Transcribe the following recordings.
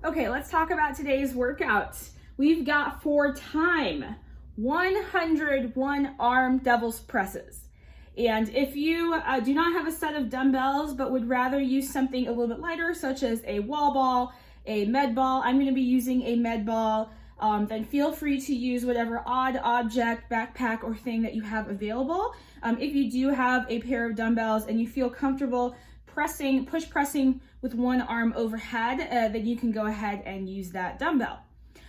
Okay, let's talk about today's workout. We've got for time 101 arm devil's presses. And if you do not have a set of dumbbells but would rather use something a little bit lighter, such as a wall ball, a med ball, I'm going to be using a med ball, then feel free to use whatever odd object, backpack, or thing that you have available. If you do have a pair of dumbbells and you feel comfortable push pressing with one arm overhead, then you can go ahead and use that dumbbell.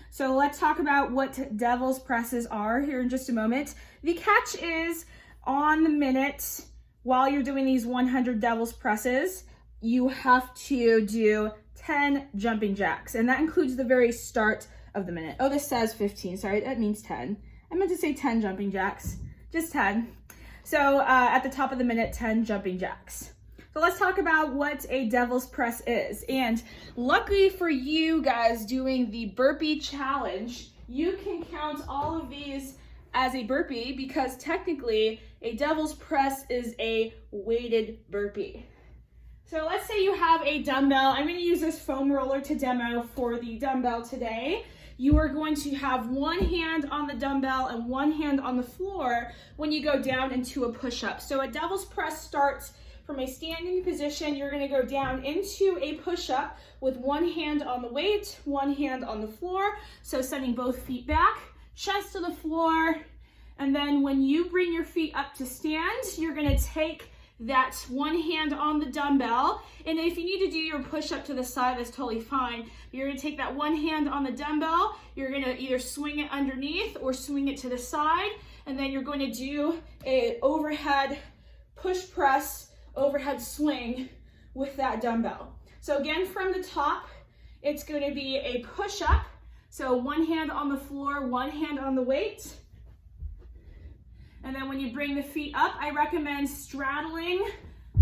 So let's talk about what devil's presses are here in just a moment. The catch is on the minute, while you're doing these 100 devil's presses, you have to do 10 jumping jacks, and that includes the very start of the minute. Oh, this says 15, sorry, that means 10. I meant to say 10 jumping jacks, just 10. So at the top of the minute, 10 jumping jacks. So let's talk about what a devil's press is. And luckily for you guys doing the burpee challenge, you can count all of these as a burpee because technically a devil's press is a weighted burpee. So let's say you have a dumbbell. I'm going to use this foam roller to demo for the dumbbell today. You are going to have one hand on the dumbbell and one hand on the floor when you go down into a push-up. So a devil's press starts from a standing position. You're going to go down into a push-up with one hand on the weight, one hand on the floor. So sending both feet back, chest to the floor. And then when you bring your feet up to stand, you're going to take that one hand on the dumbbell. And if you need to do your push-up to the side, that's totally fine. You're going to take that one hand on the dumbbell. You're going to either swing it underneath or swing it to the side. And then you're going to do a overhead push press, overhead swing with that dumbbell. So again, from the top, it's going to be a push-up. So one hand on the floor, one hand on the weight. And then when you bring the feet up, I recommend straddling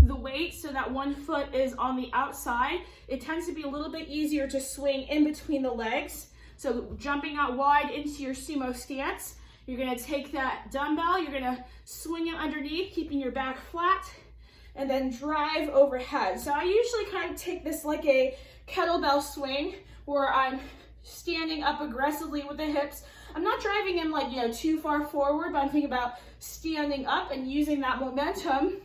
the weight so that one foot is on the outside. It tends to be a little bit easier to swing in between the legs. So jumping out wide into your sumo stance, you're going to take that dumbbell, you're going to swing it underneath, keeping your back flat, and then drive overhead. So I usually kind of take this like a kettlebell swing where I'm standing up aggressively with the hips. I'm not driving them like, too far forward, but I'm thinking about standing up and using that momentum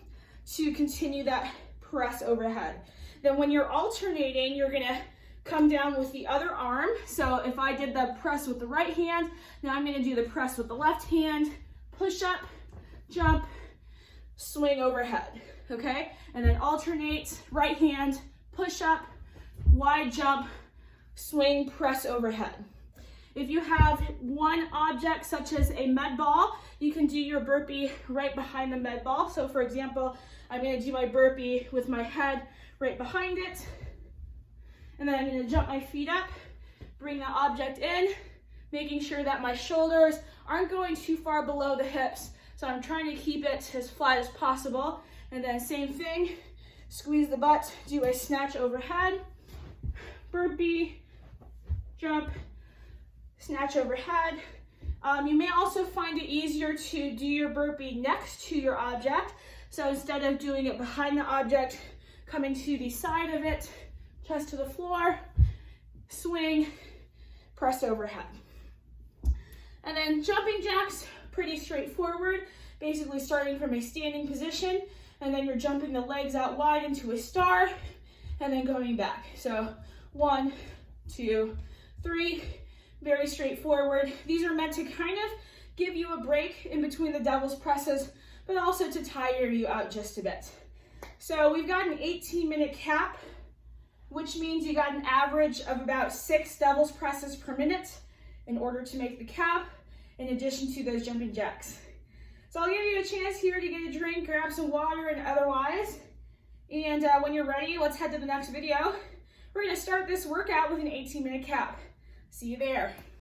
to continue that press overhead. Then when you're alternating, you're gonna come down with the other arm. So if I did the press with the right hand, now I'm gonna do the press with the left hand, push up, jump, swing overhead, okay? And then alternate, right hand, push up, wide jump, swing, press overhead. If you have one object such as a med ball, you can do your burpee right behind the med ball. So for example, I'm going to do my burpee with my head right behind it. And then I'm going to jump my feet up, bring the object in, making sure that my shoulders aren't going too far below the hips. So I'm trying to keep it as flat as possible. And then same thing, squeeze the butt, do a snatch overhead, burpee, jump, snatch overhead. You may also find it easier to do your burpee next to your object. So instead of doing it behind the object, coming to the side of it, chest to the floor, swing, press overhead. And then jumping jacks, pretty straightforward, basically starting from a standing position, and then you're jumping the legs out wide into a star, and then going back. So 1, 2, 3, very straightforward. These are meant to kind of give you a break in between the devil's presses, but also to tire you out just a bit. So we've got an 18-minute cap, which means you got an average of about 6 devil's presses per minute in order to make the cap, in addition to those jumping jacks. So I'll give you a chance here to get a drink, grab some water and otherwise. And when you're ready, let's head to the next video. We're going to start this workout with an 18-minute cap. See you there.